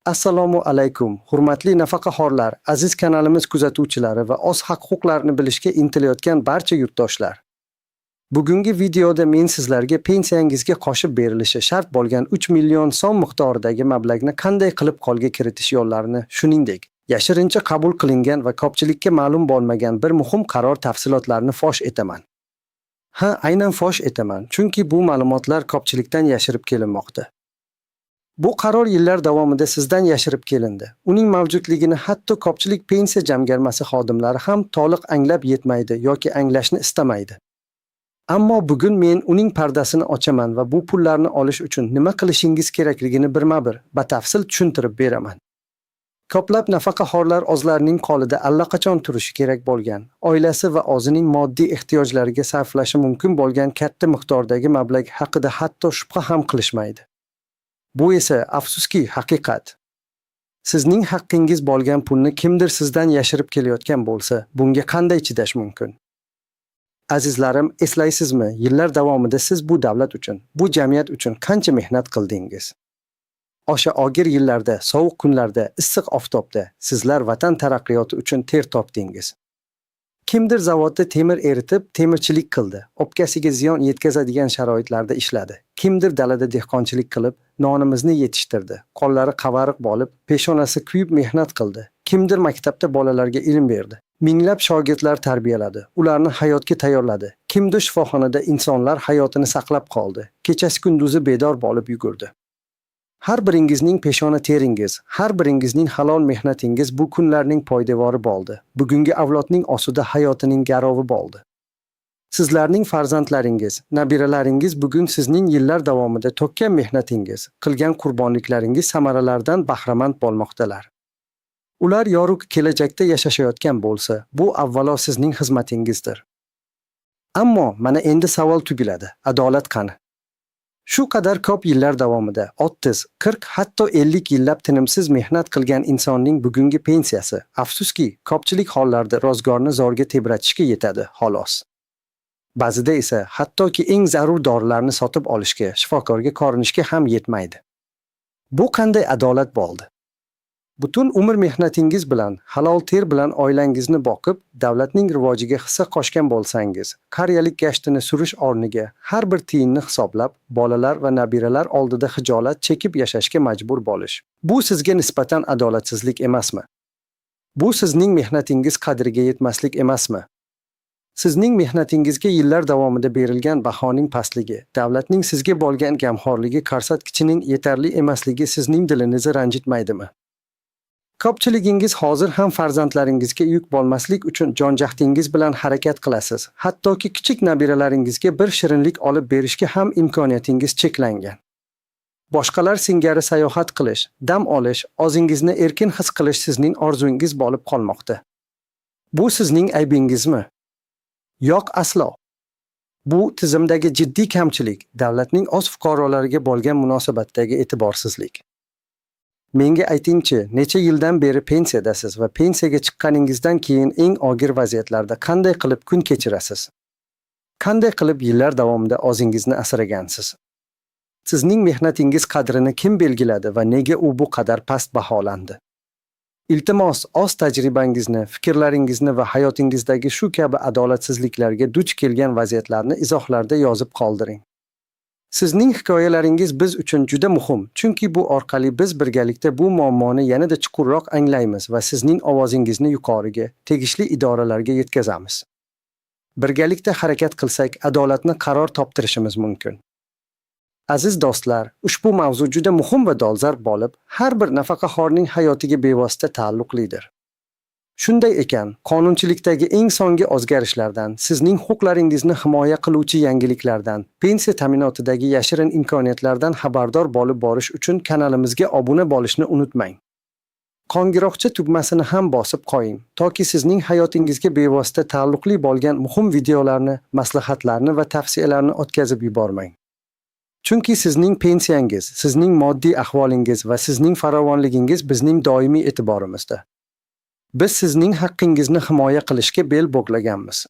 Assalomu alaykum, hurmatli nafaqaxo'rlar, aziz kanalimiz kuzatuvchilari va o'z haq-huquqlarini bilishga intilayotgan barcha yurtdoshlar. Bugungi videoda men sizlarga pensiyangizga qo'shib berilishi shart bo'lgan 3 million so'm miqdoridagi mablag'ni qanday qilib qo'lga kiritish yo'llarini, shuningdek, yashirincha qabul qilingan va ko'pchilikka ma'lum bo'lmagan bir muhim qaror tafsilotlarini fosh etaman. Ha, aynan fosh etaman, chunki bu ma'lumotlar ko'pchilikdan yashirib kelinmoqda. Bu qaror yillar davomida sizdan yashirib kelindi. Uning mavjudligini hatto ko'pchilik pensiya jamg'armasi xodimlari ham to'liq anglab yetmaydi yoki anglashni istamaydi. Ammo bugun men uning pardasini ochaman va bu pullarni olish uchun nima qilishingiz kerakligini birma-bir batafsil tushuntirib beraman. Ko'plab nafaqaxo'rlar o'zlarining qo'lida allaqachon turishi kerak bo'lgan, oilasi va o'zining moddiy ehtiyojlariga sarflashi mumkin bo'lgan katta miqdordagi mablag' haqida hatto shubha ham qilishmaydi. Bu esa afsuski haqiqat. Sizning haqqingiz bo'lgan pulni kimdir sizdan yashirib kelayotgan bo'lsa, bunga qanday chidash mumkin? Azizlarim, eslaysizmi, yillar davomida siz bu davlat uchun, bu jamiyat uchun qancha mehnat qildingiz? O'sha og'ir yillarda, sovuq kunlarda, issiq oftobda sizlar vatan taraqqiyoti uchun ter topdingiz. Kimdir zavodda temir eritib, temirchilik qildi, o'pkasiga ziyon yetkazadigan sharoitlarda ishladi. Kimdir dalada dehqonchilik qilib, nonimizni yetishtirdi. Qo'llari qavariq bo'lib, peshonasi kuyib mehnat qildi. Kimdir maktabda bolalarga ilm berdi. Minglab shogirdlar tarbiyaladi, ularni hayotga tayyorladi. Kimdir shifoxonada insonlar hayotini saqlab qoldi. Kechasi kunduzi bedor bo'lib yugurdi. Har biringizning peshona teringiz, har biringizning halol mehnatingiz bu kunlarning poydevori bo'ldi. Bugungi avlodning osida hayotining garovi bo'ldi. Sizlarning farzandlaringiz, nabiralaringiz bugun sizning yillar davomida to'kkan mehnatingiz, qilgan qurbonliklaringiz samaralaridan bahramand bo'lmoqdalar. Ular yorug' kelajakda yashashayotgan bo'lsa, bu avvalo sizning xizmatingizdir. Ammo mana endi savol tugiladi. Adolat qani? Shu qadar ko'p yillar davomida 30, 40, hatto 50 yillab tinimsiz mehnat qilgan insonning bugungi pensiyasi, afsuski, ko'pchilik hollarda ro'zg'orni zo'rga tebratishga yetadi, xolos. Ba'zida esa hattoki eng zarur dorilarni sotib olishga, shifokorga ko'rinishga ham yetmaydi. Bu qanday adolat bo'ldi? Butun umr mehnatingiz bilan, halol ter bilan oilangizni boqib, davlatning rivojiga hissa qo'shgan bo'lsangiz, qariyalik gashtini surish o'rniga har bir tiyinni hisoblab, bolalar va nabiralar oldida xijolat chekib yashashga majbur bo'lish. Bu sizga nisbatan adolatsizlik emasmi? Bu sizning mehnatingiz qadriga yetmaslik emasmi? Sizning mehnatingizga yillar davomida berilgan bahoning pastligi, davlatning sizga bo'lgan g'amxo'rligi ko'rsatkichining yetarli emasligi sizning dilingizni ranjitmaydimi? Ko'pchiligingiz hozir ham farzandlaringizga yuk bo'lmaslik uchun jon-jahdingiz bilan harakat qilasiz. Hattoki kichik nabiralaringizga bir shirinlik olib berishga ham imkoniyatingiz cheklangan. Boshqalar singari sayohat qilish, dam olish, o'zingizni erkin his qilish sizning orzungiz bo'lib qolmoqda. Bu sizning aybingizmi? Yo'q, aslo. Bu tizimdagi jiddiy kamchilik, davlatning o'z fuqarolariga bo'lgan munosabatdagi e'tiborsizlik. Menga aytingchi, necha yildan beri pensiyadasiz va pensiyaga chiqqaningizdan keyin eng og'ir vaziyatlarda qanday qilib kun kechirasiz? Qanday qilib yillar davomida o'zingizni asragansiz? Sizning mehnatingiz qadrini kim belgiladi va nega u bu qadar past baholandi? Iltimos, o'z tajribangizni, fikrlaringizni va hayotingizdagi shu kabi adolatsizliklarga duch kelgan vaziyatlarni izohlarda yozib qoldiring. Sizning hikoyalaringiz biz uchun juda muhim, chunki bu orqali biz birgalikda bu muammoni yanada chuqurroq anglaymiz va sizning ovozingizni yuqoriga, tegishli idoralarga yetkazamiz. Birgalikda harakat qilsak, adolatni qaror toptirishimiz mumkin. Aziz do'stlar, ushbu mavzu juda muhim va dolzarb bo'lib, har bir nafaqaxo'rning hayotiga bevosita taalluqlidir. Shunday ekan, qonunchilikdagi eng so'nggi o'zgarishlardan, sizning huquqlaringizni himoya qiluvchi yangiliklardan, pensiya ta'minotidagi yashirin imkoniyatlardan xabardor bo'lib borish uchun kanalimizga obuna bo'lishni unutmang. Qo'ng'iroqcha tugmasini ham bosib qo'ying, toki sizning hayotingizga bevosita taalluqli bo'lgan muhim videolarni, maslahatlarni va tavsiyalarni o'tkazib yubormang. Chunki sizning pensiyangiz, sizning moddiy ahvolingiz va sizning farovonligingiz bizning doimiy e'tiborimizda. Biz sizning haqqingizni himoya qilishga bel bog'laganmiz.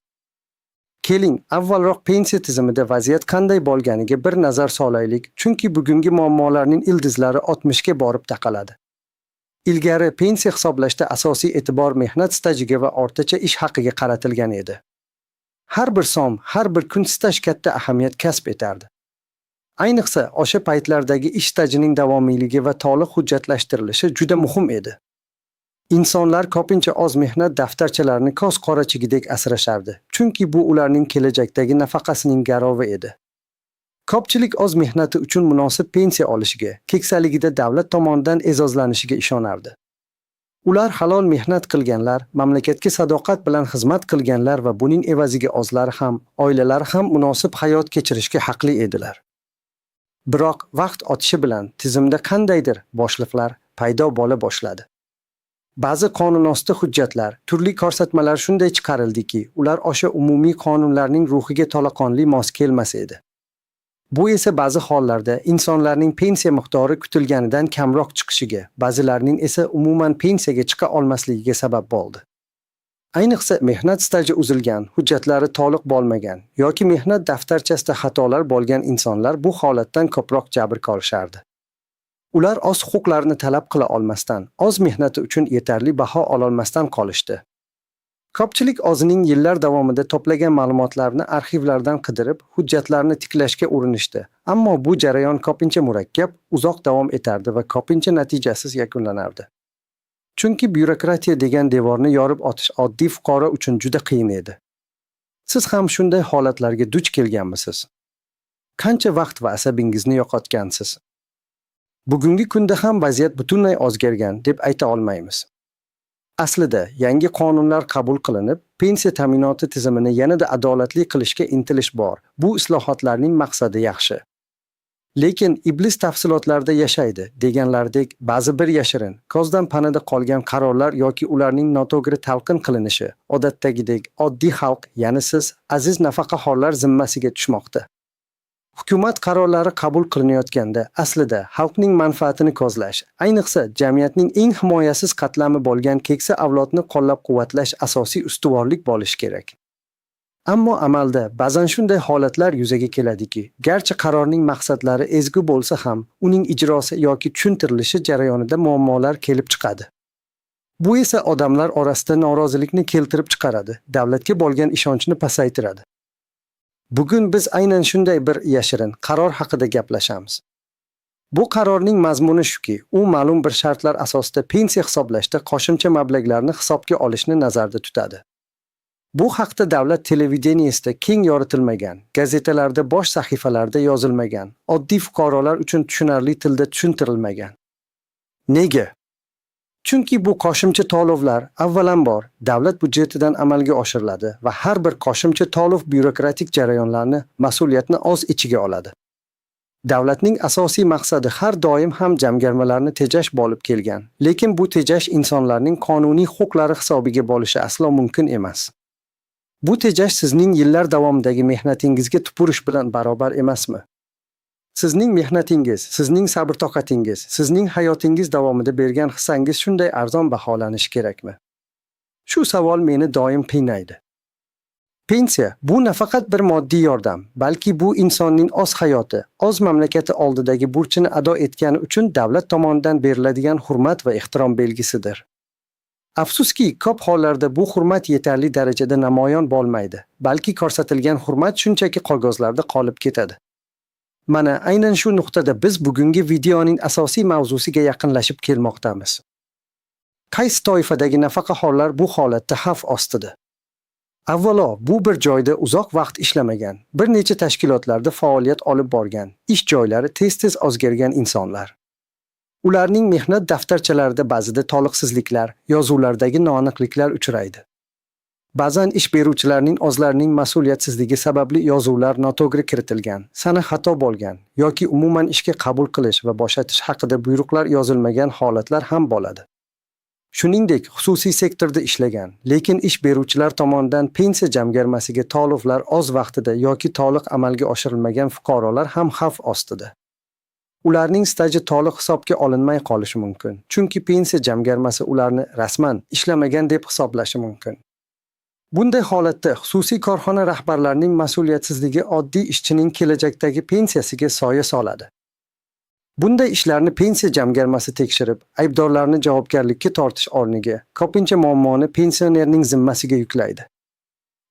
Keling, avvalroq pensiya tizimida vaziyat qanday bo'lganiga bir nazar solaylik, chunki bugungi muammolarning ildizlari 60 ga borib taqaladi. Ilgari pensiya hisoblashda asosiy e'tibor mehnat stajiga va o'rtacha ish haqiga qaratilgan edi. Har bir som, har bir kun staj katta ahamiyat kasb etardi. Ayniqsa, o'sha paytlardagi ish stajining davomiyligi va to'liq hujjatlashtirilishi juda muhim edi. Insonlar ko'pincha oz mehnat daftarchalarini ko'z qorachigidek asrashardi, chunki bu ularning kelajakdagi nafaqasining garovi edi. Ko'pchilik oz mehnati uchun munosib pensiya olishiga, keksaligida davlat tomonidan e'zozlanishiga ishonardi. Ular halol mehnat qilganlar, mamlakatga sadoqat bilan xizmat qilganlar va buning evaziga o'zlari ham, oilalari ham munosib hayot kechirishga haqli edilar. Biroq vaqt o'tishi bilan tizimda qandaydir bo'shliqlar paydo bo'la boshladi. Ba'zi qonunosti hujjatlar, turli ko'rsatmalar shunday chiqarildiki, ular o'sha umumiy qonunlarning ruhiga to'laqonli mos kelmas edi. Bu esa ba'zi hollarda insonlarning pensiya miqdori kutilganidan kamroq chiqishiga, ba'zilarining esa umuman pensiyaga chiqa olmasligiga sabab bo'ldi. Ayniqsa mehnat staji uzilgan, hujjatlari to'liq bo'lmagan yoki mehnat daftarchasida xatolar bo'lgan insonlar bu holatdan ko'proq jabr ko'rishardi. Ular o'z huquqlarini talab qila olmasdan, o'z mehnati uchun yetarli baho ololmasdan qolishdi. Ko'pchilik o'zining yillar davomida to'plagan ma'lumotlarni arxivlardan qidirib, hujjatlarni tiklashga urinishdi. Ammo bu jarayon ko'pincha murakkab, uzoq davom etardi va ko'pincha natijasiz yakunlanardi. Chunki byurokratiya degan devorni yorib o'tish oddiy fuqaro uchun juda qiyin edi. Siz ham shunday holatlarga duch kelganmisiz? Qancha vaqt va asabingizni yo'qotgansiz? Bugungi kunda ham vaziyat butunlay o'zgargan deb ayta olmaymiz. Aslida yangi qonunlar qabul qilinib, pensiya ta'minoti tizimini yanada adolatli qilishga intilish bor. Bu islohotlarning maqsadi yaxshi. Lekin iblis tafsilotlarda yashaydi deganlardek ba'zi bir yashirin, ko'zdan panada qolgan qarorlar yoki ularning noto'g'ri talqin qilinishi odatdagidek oddiy xalq, ya'ni siz aziz nafaqaxo'rlar zimmasiga tushmoqda. Hukumat qarorlari qabul qilinayotganda aslida xalqning manfaatini ko'zlash, ayniqsa jamiyatning eng himoyasiz qatlami bo'lgan keksa avlodni qo'llab-quvvatlash asosiy ustuvorlik bo'lishi kerak. Ammo amalda ba'zan shunday holatlar yuzaga keladiki, garchi qarorning maqsadlari ezgu bo'lsa ham, uning ijrosi yoki tushuntirilishi jarayonida muammolar kelib chiqadi. Bu esa odamlar orasida norozilikni keltirib chiqaradi, davlatga bo'lgan ishonchni pasaytiradi. Bugun biz aynan shunday bir yashirin qaror haqida gaplashamiz. Bu qarorning mazmuni shuki, u ma'lum bir shartlar asosida pensiya hisoblashda qo'shimcha mablag'larni hisobga olishni nazarda tutadi. Bu haqda davlat televideniyesida keng yoritilmagan, gazetalarda bosh sahifalarda yozilmagan, oddiy fuqarolar uchun tushunarli tilda tushuntirilmagan. Nega? Chunki bu qo'shimcha to'lovlar avvalambor davlat budjetidan amalga oshiriladi va har bir qo'shimcha to'lov byurokratik jarayonlarni, mas'uliyatni o'z ichiga oladi. Davlatning asosiy maqsadi har doim ham jamg'armalarni tejash bo'lib kelgan, lekin bu tejash insonlarning qonuniy huquqlari hisobiga bo'lishi aslo mumkin emas. Bu tejash sizning yillar davomidagi mehnatingizga tupurish bilan barobar emasmi? Sizning mehnatingiz, sizning sabr-toqatingiz, sizning hayotingiz davomida bergan hissangiz shunday arzon baholanishi kerakmi? Shu savol meni doim qiynaydi. Pensiya bu nafaqat bir moddiy yordam, balki bu insonning o'z hayoti, o'z mamlakati oldidagi burchini ado etgani uchun davlat tomonidan beriladigan hurmat va ehtirom belgisidir. Afsuski, ko'p hollarda bu hurmat yetarli darajada namoyon bo'lmaydi, balki ko'rsatilgan hurmat shunchaki qog'ozlarda qolib ketadi. Mana aynan shu nuqtada biz bugungi videoning asosiy mavzusiga yaqinlashib kelmoqdamiz. Qaysi toifadagi nafaqaxo'rlar bu holatda xavf ostida? Avvalo, bu bir joyda uzoq vaqt ishlamagan, bir necha tashkilotlarda faoliyat olib borgan, ish joylari tez-tez o'zgargan insonlar. Ularning mehnat daftarchalarida ba'zida to'liqsizliklar, yozuvlardagi noaniqliklar uchraydi. Ba'zan ish beruvchilarning o'zlarining mas'uliyatsizligi sababli yozuvlar noto'g'ri kiritilgan, sana xato bo'lgan yoki umuman ishga qabul qilish va bo'shatish haqida buyruqlar yozilmagan holatlar ham bo'ladi. Shuningdek, xususiy sektorda ishlagan, lekin ish beruvchilar tomonidan pensiya jamg'armasiga to'lovlar o'z vaqtida yoki to'liq amalga oshirilmagan fuqarolar ham xavf ostida. Ularning staji to'liq hisobga olinmay qolishi mumkin, chunki pensiya jamg'armasi ularni rasman ishlamagan deb hisoblashi mumkin. Bunday holatda xususiy korxona rahbarlarining mas'uliyatsizligi oddiy ishchining kelajakdagi pensiyasiga soya soladi. Bunday ishlarni pensiya jamg'armasi tekshirib, aybdorlarni javobgarlikka tortish o'rniga ko'pincha muammoni pensionerning zimmasiga yuklaydi.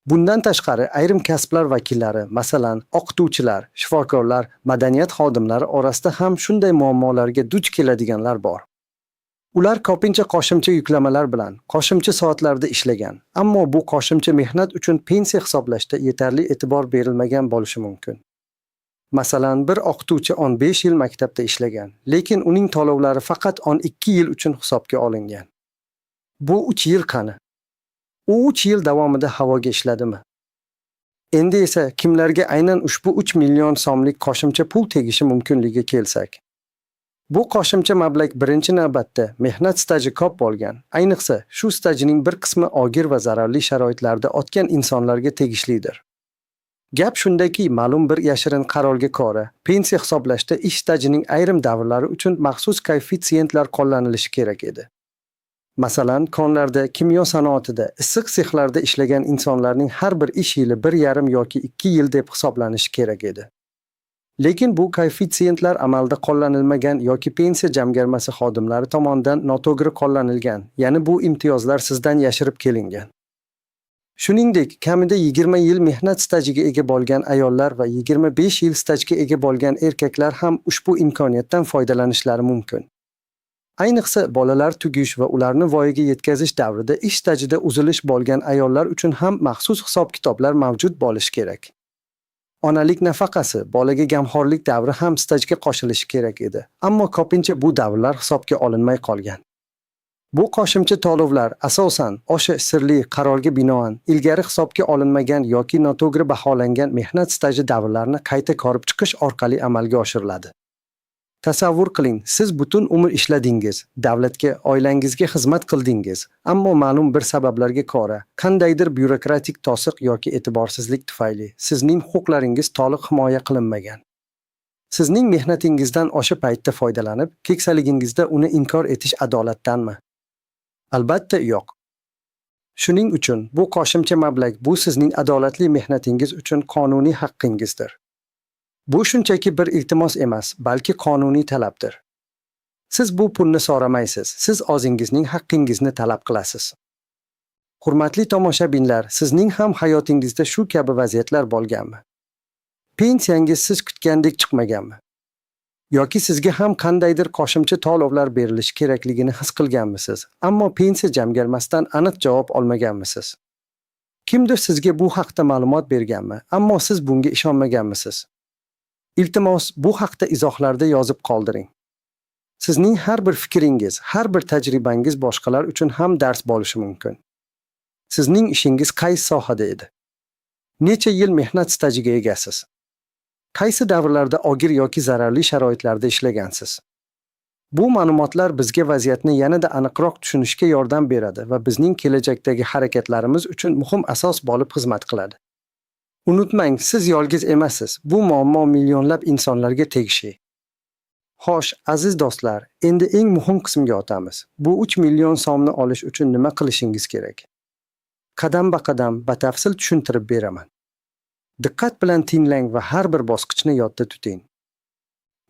Bundan tashqari, ayrim kasblar vakillari, masalan, o'qituvchilar, shifokorlar, madaniyat xodimlari orasida ham shunday muammolarga duch keladiganlar bor. Ular ko'pincha qo'shimcha yuklamalar bilan, qo'shimcha soatlarda ishlagan, ammo bu qo'shimcha mehnat uchun pensiya hisoblashda yetarli e'tibor berilmagan bo'lishi mumkin. Masalan, bir o'qituvchi 15 yil maktabda ishlagan, lekin uning to'lovlari faqat 12 yil uchun hisobga olingan. Bu 3 yil qani? U 3 yil davomida havoga ishladimi? Endi esa kimlarga aynan ushbu 3 million so'mlik qo'shimcha pul tegishi mumkinligiga kelsak. Bu qo'shimcha mablag' birinchi navbatda mehnat staji ko'p bo'lgan, ayniqsa shu stajining bir qismi og'ir va zararli sharoitlarda o'tgan insonlarga tegishlidir. Gap shundaki, ma'lum bir yashirin qarorga ko'ra, pensiya hisoblashda ish stajining ayrim davrlari uchun maxsus koeffitsiyentlar qo'llanilishi kerak edi. Masalan, konlarda, kimyo sanoatida, issiq sexlarda ishlagan insonlarning har bir ish yili 1,5 yoki 2 yil deb hisoblanishi kerak edi. Lekin bu koeffitsiyentlar amalda qo'llanilmagan yoki pensiya jamg'armasi xodimlari tomonidan noto'g'ri qo'llanilgan, ya'ni bu imtiyozlar sizdan yashirib kelingan. Shuningdek, kamida 20 yil mehnat stajiga ega bo'lgan ayollar va 25 yil stajga ega bo'lgan erkaklar ham ushbu imkoniyatdan foydalanishlari mumkin. Ayniqsa bolalar tugish va ularni voyaga yetkazish davrida ish stajida uzilish bo'lgan ayollar uchun ham maxsus hisob-kitoblar mavjud bo'lishi kerak. Onalik nafaqasi, bolaga gamxo'rlik davri ham stajga qo'shilishi kerak edi, ammo ko'pincha bu davrlar hisobga olinmay qolgan. Bu qo'shimcha to'lovlar asosan o'sha sirli qarorga binoan ilgari hisobga olinmagan yoki noto'g'ri baholangan mehnat staji davrlarini qayta ko'rib chiqish orqali amalga oshiriladi. Tasavvur qiling, siz butun umr ishladingiz, davlatga, oilangizga xizmat qildingiz, ammo ma'lum bir sabablarga ko'ra, qandaydir byurokratik to'siq yoki e'tiborsizlik tufayli sizning huquqlaringiz to'liq himoya qilinmagan. Sizning mehnatingizdan o'sha paytda foydalanib, keksaligingizda uni inkor etish adolatdanmi? Albatta yo'q. Shuning uchun bu qo'shimcha mablag' bu sizning adolatli mehnatingiz uchun qonuniy haqqingizdir. Bu shunchaki bir iltimos emas, balki qonuniy talabdir. Siz bu pulni so'ramaysiz, siz o'zingizning haqqingizni talab qilasiz. Hurmatli tomoshabinlar, sizning ham hayotingizda shu kabi vaziyatlar bo'lganmi? Pensiyangiz siz kutgandek chiqmaganmi? Yoki sizga ham qandaydir qo'shimcha to'lovlar berilishi kerakligini his qilganmisiz, ammo pensiya jamg'armasidan aniq javob olmaganmisiz? Kimdir sizga bu haqda ma'lumot berganmi, ammo siz bunga ishonmaganmisiz? Iltimos, bu haqda izohlarda yozib qoldiring. Sizning har bir fikringiz, har bir tajribangiz boshqalar uchun ham dars bo'lishi mumkin. Sizning ishingiz qaysi sohada edi? Necha yil mehnat stajiga egasiz? Qaysi davrlarda og'ir yoki zararli sharoitlarda ishlagansiz? Bu ma'lumotlar bizga vaziyatni yanada aniqroq tushunishga yordam beradi va bizning kelajakdagi harakatlarimiz uchun muhim asos bo'lib xizmat qiladi. Unutmang, siz yolg'iz emassiz. Bu muammo millionlab insonlarga tegishli. Xo'sh, aziz do'stlar, endi eng muhim qismga o'tamiz. Bu 3 million so'mni olish uchun nima qilishingiz kerak? Qadam-ba-qadam batafsil tushuntirib beraman. Diqqat bilan tinglang va har bir bosqichni yodda tuting.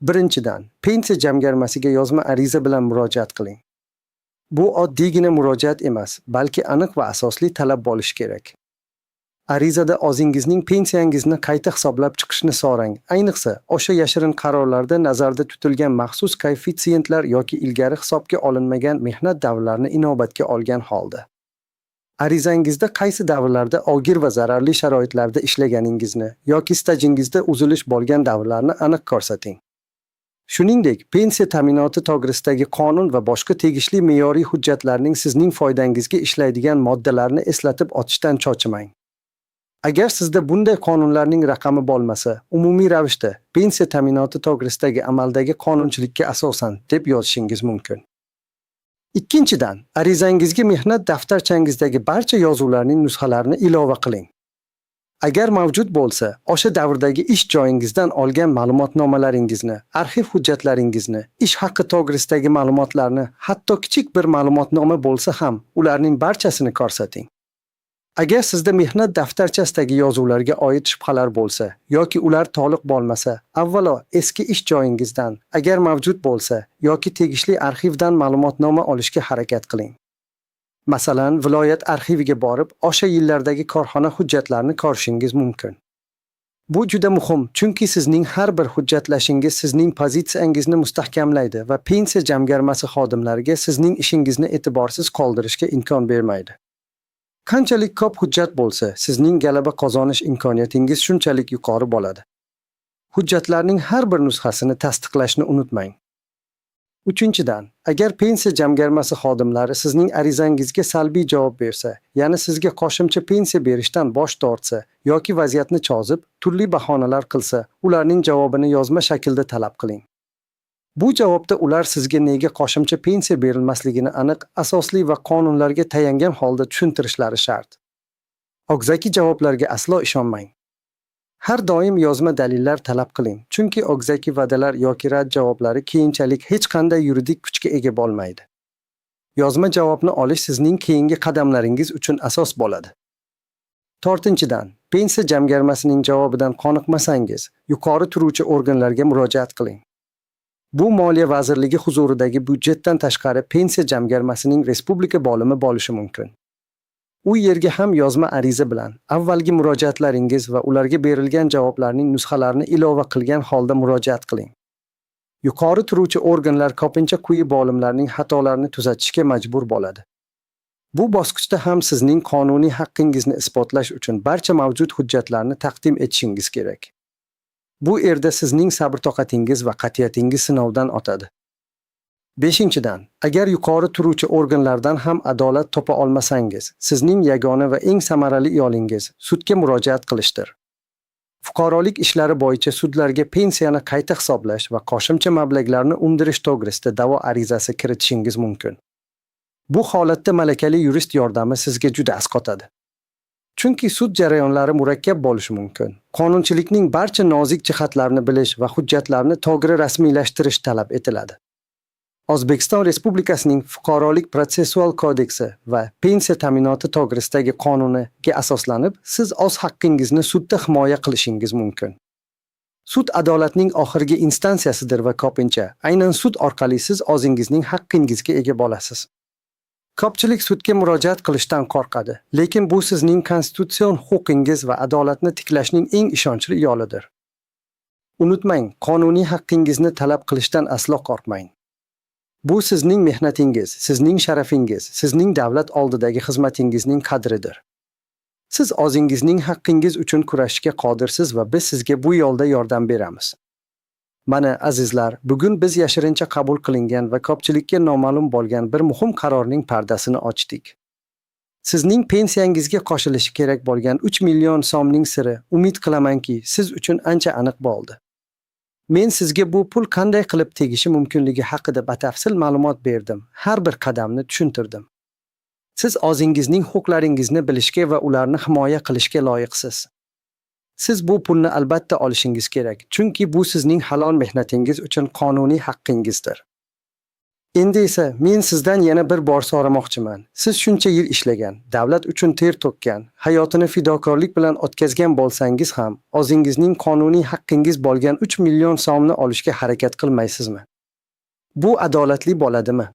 Birinchidan, pensiya jamg'armasiga yozma ariza bilan murojaat qiling. Bu oddiygina murojaat emas, balki aniq va asosli talab bo'lishi kerak. Arizada o'zingizning pensiyangizni qayta hisoblab chiqishni so'rang. Ayniqsa, o'sha yashirin qarorlarda nazarda tutilgan maxsus koeffitsiyentlar yoki ilgari hisobga olinmagan mehnat davrlarini inobatga olgan holda. Arizangizda qaysi davrlarda og'ir va zararli sharoitlarda ishlaganingizni yoki stajingizda uzilish bo'lgan davrlarni aniq ko'rsating. Shuningdek, pensiya ta'minoti to'g'risidagi qonun va boshqa tegishli me'yoriy hujjatlarning sizning foydangizga ishlaydigan moddalarini eslatib o'tishdan cho'chimang. Agar sizda bunday qonunlarning raqami bo'lmasa, umumiy ravishda pensiya ta'minoti to'g'risidagi amaldagi qonunchilikka asosan deb yozishingiz mumkin. Ikkinchidan, arizangizga mehnat daftarchangizdagi barcha yozuvlarning nusxalarini ilova qiling. Agar mavjud bo'lsa, o'sha davrdagi ish joyingizdan olgan ma'lumotnomalaringizni, arxiv hujjatlaringizni, ish haqqi to'g'risidagi ma'lumotlarni, hatto kichik bir ma'lumotnoma bo'lsa ham, ularning barchasini ko'rsating. Agar sizda mehnat daftarchasidagi yozuvlarga oid shubhalar bo'lsa yoki ular to'liq bo'lmasa, avvalo eski ish joyingizdan, agar mavjud bo'lsa, yoki tegishli arxivdan ma'lumotnoma olishga harakat qiling. Masalan, viloyat arxiviga borib, o'sha yillardagi korxona hujjatlarini ko'rishingiz mumkin. Bu juda muhim, chunki sizning har bir hujjatlashingiz sizning pozitsiyangizni mustahkamlaydi va pensiya jamg'armasi xodimlariga sizning ishingizni e'tiborsiz qoldirishga imkon bermaydi. Qanchalik ko'p hujjat bo'lsa, sizning g'alaba qozonish imkoniyatingiz shunchalik yuqori bo'ladi. Hujjatlarning har bir nusxasini tasdiqlashni unutmang. Uchinchidan, agar pensiya jamg'armasi xodimlari sizning arizangizga salbiy javob bersa, ya'ni sizga qo'shimcha pensiya berishdan bosh tortsa yoki vaziyatni chozib, turli bahonalar qilsa, ularning javobini yozma shaklda talab qiling. Bu javobda ular sizga nega qo'shimcha pensiya berilmasligini aniq, asosli va qonunlarga tayangan holda tushuntirishlari shart. Og'zaki javoblarga aslo ishonmang. Har doim yozma dalillar talab qiling, chunki og'zaki va'dalar yoki rad javoblari keyinchalik hech qanday yuridik kuchga ega bo'lmaydi. Yozma javobni olish sizning keyingi qadamlaringiz uchun asos bo'ladi. To'rtinchidan, pensiya jamg'armasining javobidan qoniqmasangiz, yuqori turuvchi organlarga murojaat qiling. Bu Moliya vazirligi huzuridagi byudjetdan tashqari pensiya jamg'armasining respublika bo'limi bo'lishi mumkin. U yerga ham yozma ariza bilan avvalgi murojaatlaringiz va ularga berilgan javoblarning nusxalarini ilova qilgan holda murojaat qiling. Yuqori turuvchi organlar ko'pincha quyi bo'limlarning xatolarini tuzatishga majbur bo'ladi. Bu bosqichda ham sizning qonuniy haqqingizni isbotlash uchun barcha mavjud hujjatlarni taqdim etishingiz kerak. Bu yerda sizning sabr-toqatingiz va qat'iyatingiz sinovdan o'tadi. Beshinchidan, agar yuqori turuvchi organlardan ham adolat topa olmasangiz, sizning yagona va eng samarali yo'lingiz sudga murojaat qilishdir. Fuqarolik ishlari bo'yicha sudlarga pensiyani qayta hisoblash va qo'shimcha mablag'larni undirish to'g'risida da'vo arizasi kiritishingiz mumkin. Bu holatda malakali yurist yordami sizga juda asqotadi. Chunki sud jarayonlari murakkab bo'lishi mumkin. Qonunchilikning barcha nozik jihatlarini bilish va hujjatlarni to'g'ri rasmiylashtirish talab etiladi. O'zbekiston Respublikasining Fuqarolik protsessual kodeksi va pensiya ta'minoti to'g'risidagi qonuniga asoslanib, siz o'z haqqingizni sudda himoya qilishingiz mumkin. Sud adolatning oxirgi instansiyasidir va ko'pincha aynan sud orqali siz o'zingizning haqqingizga ega bo'lasiz. Ko'pchilik sudga murojaat qilishdan qo'rqadi, lekin bu sizning konstitutsion huquqingiz va adolatni tiklashning eng ishonchli yo'lidir. Unutmang, qonuniy haqqingizni talab qilishdan aslo qo'rqmang. Bu sizning mehnatingiz, sizning sharafingiz, sizning davlat oldidagi xizmatingizning qadridir. Siz o'zingizning haqqingiz uchun kurashishga qodirsiz va biz sizga bu yo'lda yordam beramiz. Mana azizlar, bugun biz yashirincha qabul qilingan va ko'pchilikka noma'lum bo'lgan bir muhim qarorning pardasini ochdik. Sizning pensiyangizga qo'shilishi kerak bo'lgan 3 million so'mning siri, umid qilamanki, siz uchun ancha aniq bo'ldi. Men sizga bu pul qanday qilib tegishi mumkinligi haqida batafsil ma'lumot berdim, har bir qadamni tushuntirdim. Siz o'zingizning huquqlaringizni bilishga va ularni himoya qilishga loyiqsiz. Siz bu pulni albatta olishingiz kerak, chunki bu sizning halol mehnatingiz uchun qonuniy haqqingizdir. Endi esa men sizdan yana bir bor so'ramoqchiman. Siz shuncha yil ishlagan, davlat uchun ter to'kkan, hayotini fidokorlik bilan o'tkazgan bo'lsangiz ham, o'zingizning qonuniy haqqingiz bo'lgan 3 million so'mni olishga harakat qilmaysizmi? Bu adolatli bo'ladimi?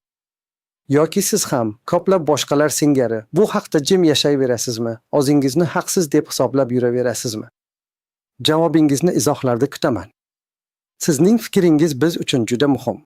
Yoki siz ham ko'plab boshqalar singari bu haqda jim yashayverasizmi? O'zingizni haqsiz deb hisoblab yuraverasizmi? Javobingizni izohlarda kutaman. Sizning fikringiz biz uchun juda muhim.